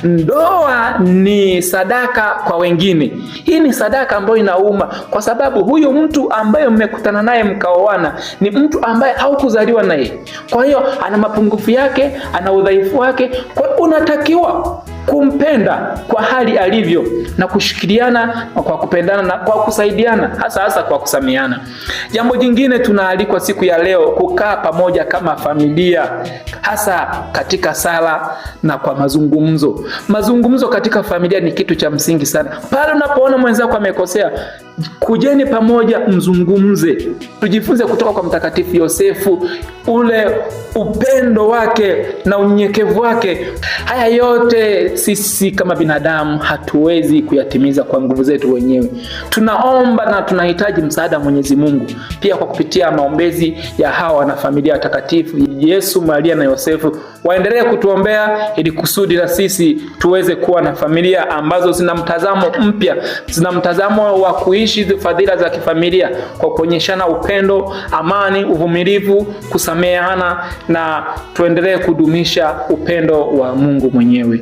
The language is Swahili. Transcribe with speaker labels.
Speaker 1: Ndoa ni sadaka kwa wengine. Hii ni sadaka ambayo inauma, kwa sababu huyu mtu ambaye mmekutana naye mkaoana ni mtu ambaye haukuzaliwa naye. Kwa hiyo ana mapungufu yake, ana udhaifu wake. Kwa hiyo unatakiwa kumpenda kwa hali alivyo na kushikiliana kwa kupendana na kwa kusaidiana, hasa kwa kusameheana. Jambo jingine, tunaalikwa siku ya leo kukaa pamoja kama familia, hasa katika sala na kwa mazungumzo. Mazungumzo katika familia ni kitu cha msingi sana. Pale unapoona mwenzako amekosea, kujeni pamoja mzungumze. Tujifunze kutoka kwa Mtakatifu Yosefu, ule upendo wake na unyenyekevu wake. Haya yote sisi kama binadamu hatuwezi kuyatimiza kwa nguvu zetu wenyewe. Tunaomba na tunahitaji msaada wa Mwenyezi Mungu, pia kwa kupitia maombezi ya hawa wanafamilia watakatifu Yesu, Maria na Yosefu. Waendelee kutuombea ili kusudi la sisi tuweze kuwa na familia ambazo zina mtazamo mpya, zina mtazamo wa kuishi fadhila za kifamilia kwa kuonyeshana upendo, amani, uvumilivu, kusameheana, na tuendelee kudumisha upendo wa Mungu mwenyewe.